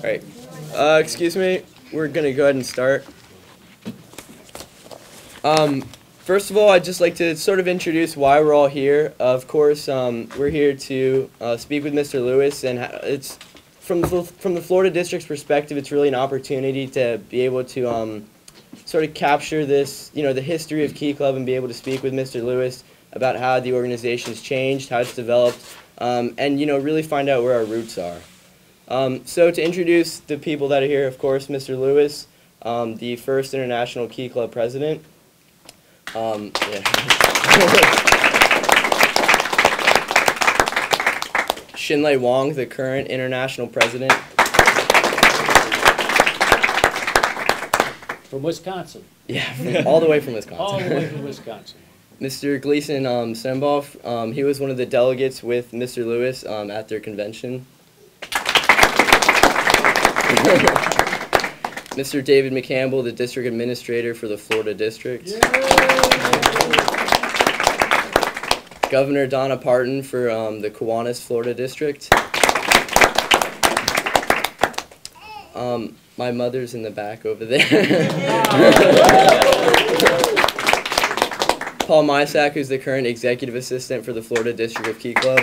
Alright, excuse me, we're gonna go ahead and start. First of all, I'd just like to sort of introduce why we're all here. Of course, we're here to speak with Mr. Lewis, and it's from the Florida District's perspective, it's really an opportunity to be able to sort of capture this, the history of Key Club and be able to speak with Mr. Lewis about how the organization's changed, how it's developed, and really find out where our roots are. So to introduce the people that are here, of course, Mr. Lewis, the first International Key Club president. Shinlei Wong, the current international president. From Wisconsin. Yeah, all the way from Wisconsin. All the way from Wisconsin. Mr. Gleason Senboff, he was one of the delegates with Mr. Lewis at their convention. Mr. David McCampbell, the district administrator for the Florida District. Yay! Governor Donna Parton for the Kiwanis, Florida District. My mother's in the back over there. Paul Mysak, who's the current executive assistant for the Florida District of Key Club.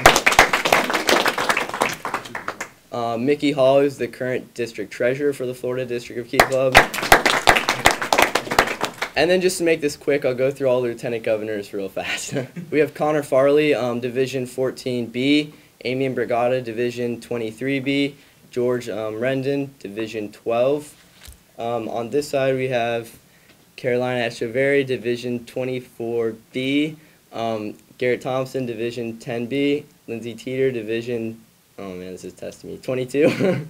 Mickey Hall, who's the current district treasurer for the Florida District of Key Club. And then just to make this quick, I'll go through all the lieutenant governors real fast. We have Connor Farley, Division 14B, Amian Brigada, Division 23B, George Rendon, Division 12. On this side, we have Carolina Echeverry, Division 24B, Garrett Thompson, Division 10B, Lindsay Teeter, Division, oh man, this is testing me, 22, Gina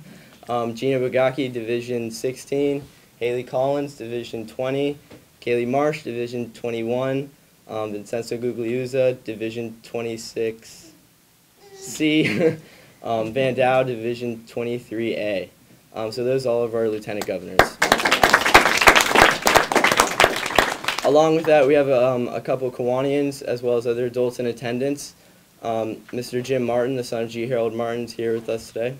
Bugaki, Division 16, Haley Collins, Division 20, Kaylee Marsh, Division 21, Vincenzo Gugliuzza, Division 26C, Van Dow, Division 23A. So those are all of our lieutenant governors. Along with that, we have a couple of Kiwanians as well as other adults in attendance. Mr. Jim Martin, the son of G. Harold Martin, is here with us today.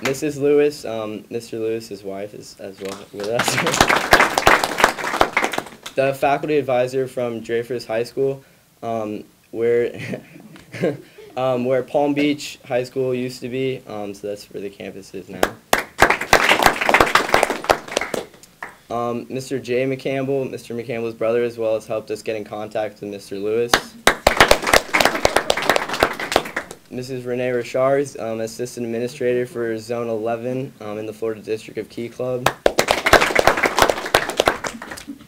Mrs. Lewis, Mr. Lewis's wife, is as well with us. The faculty advisor from Dreyfus High School, where Palm Beach High School used to be, so that's where the campus is now. Mr. Jay McCampbell, Mr. McCampbell's brother, as well, has helped us get in contact with Mr. Lewis. Mrs. Renee Richard, assistant administrator for Zone 11 in the Florida District of Key Club.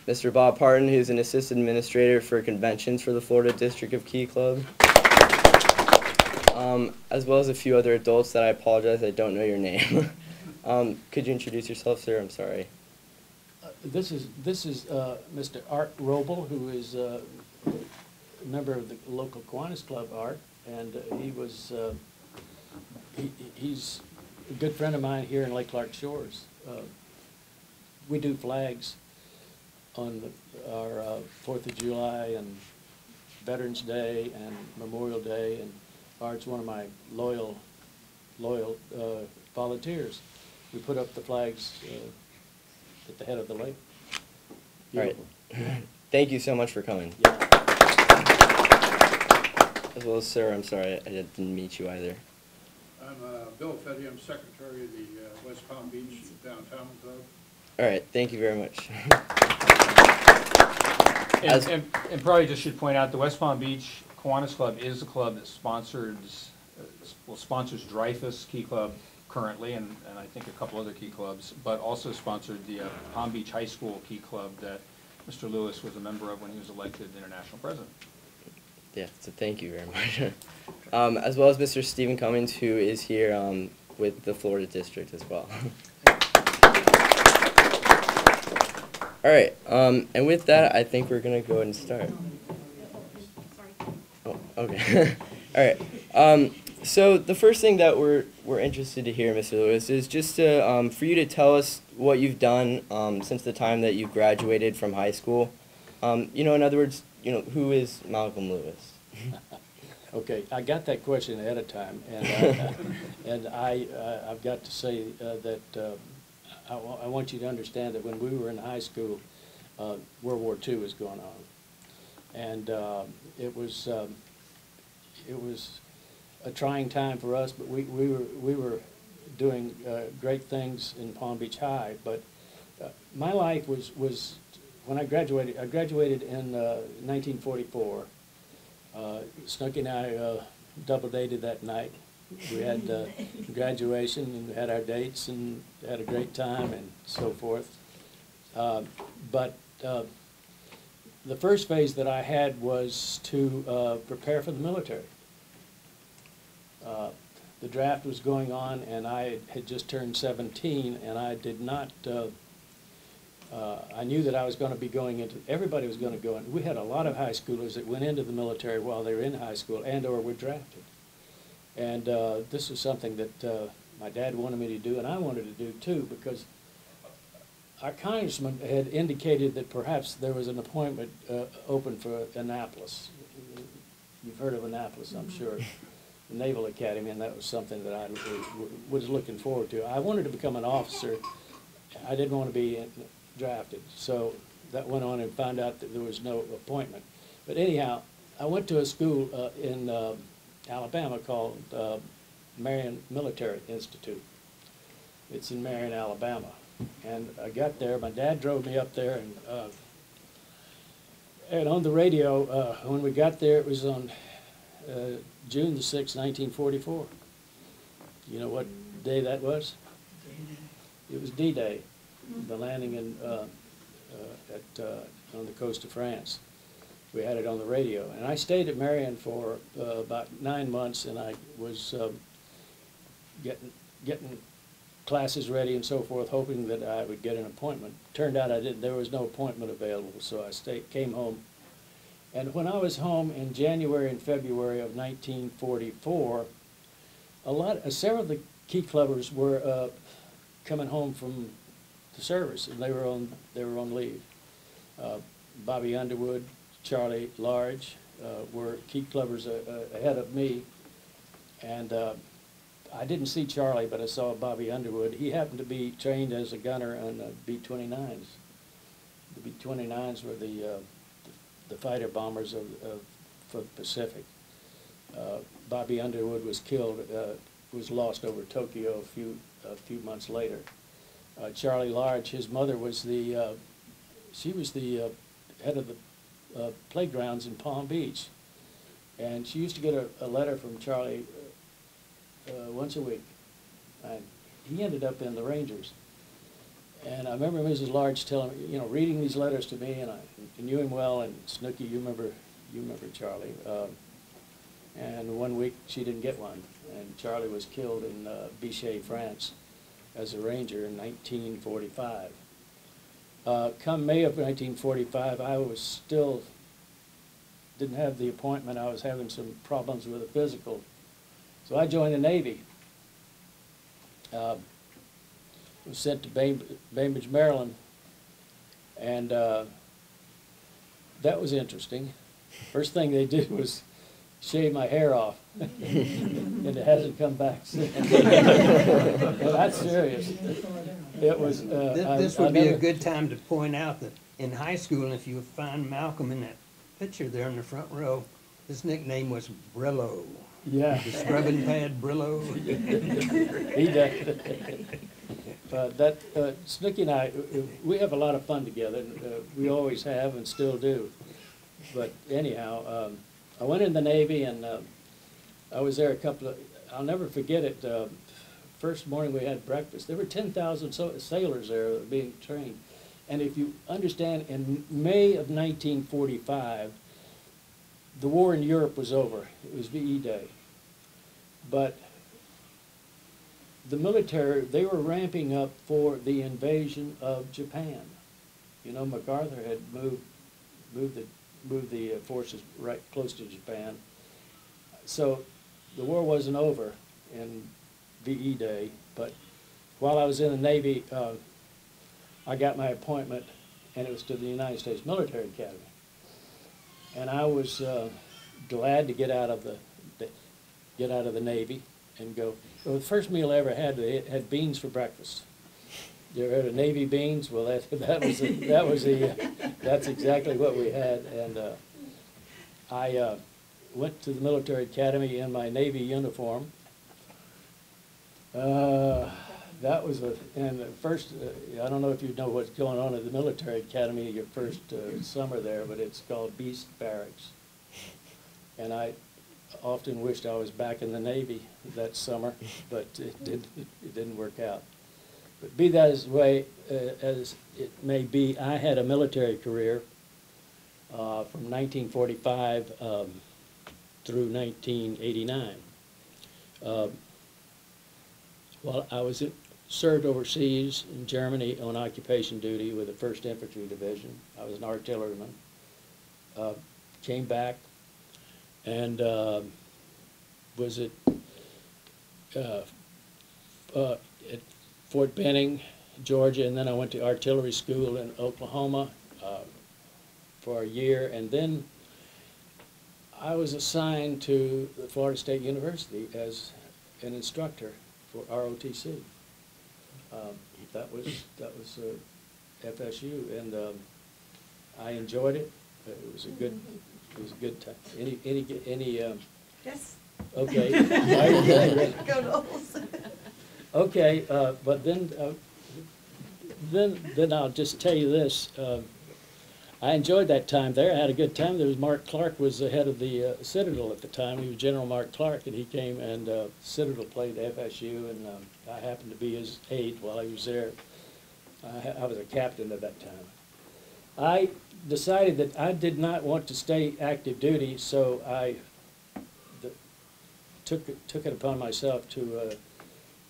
Mr. Bob Parton, who's an assistant administrator for conventions for the Florida District of Key Club. As well as a few other adults that I apologize, I don't know your name. Could you introduce yourself, sir? I'm sorry. This is Mr. Art Roble, who is a member of the local Kiwanis Club, Art, and he's a good friend of mine here in Lake Clark Shores. We do flags on our 4th of July and Veterans Day and Memorial Day, and Art's one of my loyal volunteers. We put up the flags at the head of the lake. Beautiful. All right. Thank you so much for coming. Yeah. As well as, sir, I'm sorry, I didn't meet you either. I'm Bill Fetty. I'm secretary of the West Palm Beach Downtown Club. All right. Thank you very much. And probably just should point out the West Palm Beach Kiwanis Club is the club that sponsors Dreyfus Key Club currently, and I think a couple other key clubs, but also sponsored the Palm Beach High School Key Club that Mr. Lewis was a member of when he was elected international president. Yeah, so thank you very much. As well as Mr. Stephen Cummings, who is here with the Florida District as well. All right, and with that, I think we're going to go ahead and start. Oh, okay. All right. So the first thing that we're interested to hear, Mr. Lewis, is just to, for you to tell us what you've done since the time that you graduated from high school. In other words, who is Malcolm Lewis? Okay, I got that question ahead of time, and and I've got to say that I want you to understand that when we were in high school, World War II was going on, and it was a trying time for us, but we were doing great things in Palm Beach High. But my life was when I graduated. I graduated in 1944. Snooky and I double dated that night. We had graduation and had our dates and had a great time and so forth. But the first phase that I had was to prepare for the military. The draft was going on, and I had just turned 17, and I did not, I knew that I was going to be going into, everybody was going to go in. We had a lot of high schoolers that went into the military while they were in high school and or were drafted. And this was something that my dad wanted me to do, and I wanted to do too, because our congressman had indicated that perhaps there was an appointment open for Annapolis. You've heard of Annapolis, I'm sure. The Naval Academy, and that was something that I was looking forward to. I wanted to become an officer. I didn't want to be drafted, so that went on and found out that there was no appointment. But anyhow, I went to a school in Alabama called Marion Military Institute. It's in Marion, Alabama. And I got there, my dad drove me up there, and on the radio, when we got there, it was on June the 6th, 1944. You know what day that was? It was D-Day, the landing in, on the coast of France. We had it on the radio. And I stayed at Marion for about 9 months, and I was getting classes ready and so forth, hoping that I would get an appointment. Turned out I didn't. There was no appointment available, so I came home. And when I was home in January and February of 1944, several of the key clubbers were coming home from the service, and they were on leave. Bobby Underwood, Charlie Large were key clubbers ahead of me, and I didn't see Charlie, but I saw Bobby Underwood. He happened to be trained as a gunner on B-29s. The B-29s were the fighter bombers for the Pacific. Bobby Underwood was killed, was lost over Tokyo a few months later. Charlie Large, his mother was she was the head of the playgrounds in Palm Beach, and she used to get a letter from Charlie once a week, and he ended up in the Rangers. And I remember Mrs. Large telling me, reading these letters to me, and I knew him well. And Snooky, you remember Charlie. And one week she didn't get one, and Charlie was killed in Vichy, France, as a Ranger in 1945. Come May of 1945, I was still didn't have the appointment. I was having some problems with a physical, so I joined the Navy. Was sent to Bainbridge, Maryland, and that was interesting. First thing they did was shave my hair off, and it hasn't come back since. Well, that's serious. It was. This would be a good time to point out that in high school, if you find Malcolm in that picture there in the front row, his nickname was Brillo. Yeah. The scrubbing pad Brillo. He did. Snooky and I, we have a lot of fun together. We always have and still do. But anyhow, I went in the Navy, and I was there I'll never forget it. First morning we had breakfast. There were 10,000 sailors there being trained. And if you understand, in May of 1945, the war in Europe was over. It was VE Day. But the military, they were ramping up for the invasion of Japan. MacArthur had moved the forces right close to Japan. So the war wasn't over in VE Day, but while I was in the Navy, I got my appointment, and it was to the United States Military Academy. And I was glad to get out of the get out of the Navy and go. Well, the first meal I ever had, they had beans for breakfast. You ever heard of Navy beans? Well, that's exactly what we had. And I went to the military academy in my Navy uniform. That was and the first, I don't know if you know what's going on at the military academy your first summer there, but it's called Beast Barracks. And I often wished I was back in the Navy that summer, but it didn't work out. But be that as way as it may be, I had a military career from 1945 through 1989. Well, I was served overseas in Germany on occupation duty with the 1st Infantry Division. I was an artilleryman. Came back and was at Fort Benning, Georgia, and then I went to artillery school in Oklahoma for a year, and then I was assigned to the Florida State University as an instructor for ROTC. That was FSU, and I enjoyed it. It was a good time. Any Yes. okay. Go Knowles. Okay, but then I'll just tell you this. I enjoyed that time there. I had a good time. There was Mark Clark was the head of the Citadel at the time. He was General Mark Clark, and he came and Citadel played FSU, and I happened to be his aide while he was there. I was a captain at that time. I decided that I did not want to stay active duty, so I took it upon myself to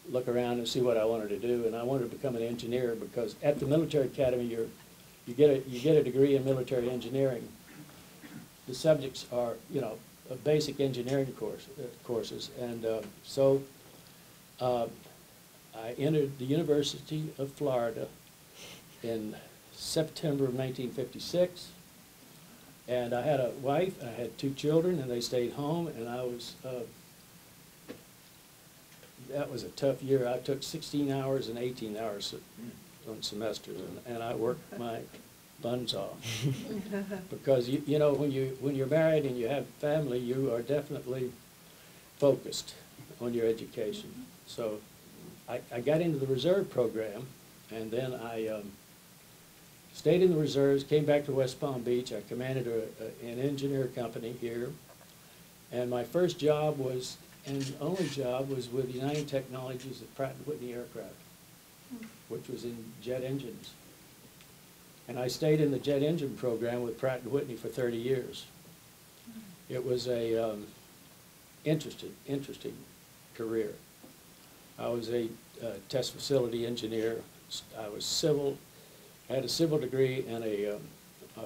look around and see what I wanted to do, and I wanted to become an engineer because at the military academy you get a degree in military engineering. The subjects are, you know, a basic engineering courses, and so I entered the University of Florida in September of 1956, and I had a wife, I had 2 children, and they stayed home, and I was, that was a tough year. I took 16 hours and 18 hours on semesters, and I worked my buns off. Because, you know, when you're married and you have family, you are definitely focused on your education. So I got into the reserve program, and then I stayed in the reserves, came back to West Palm Beach. I commanded an engineer company here, and my first job was, and only job, was with United Technologies at Pratt & Whitney Aircraft, which was in jet engines. And I stayed in the jet engine program with Pratt & Whitney for 30 years. It was a interesting career. I was a test facility engineer. I was civil. I had a civil degree and a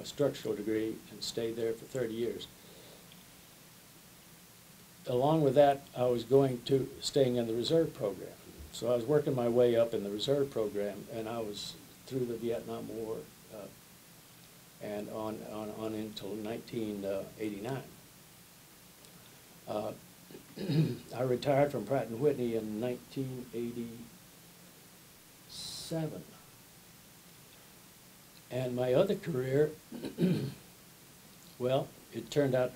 structural degree, and stayed there for 30 years. Along with that, I was staying in the reserve program. So I was working my way up in the reserve program, and I was through the Vietnam War and on until 1989. I retired from Pratt & Whitney in 1987. And my other career, well, it turned out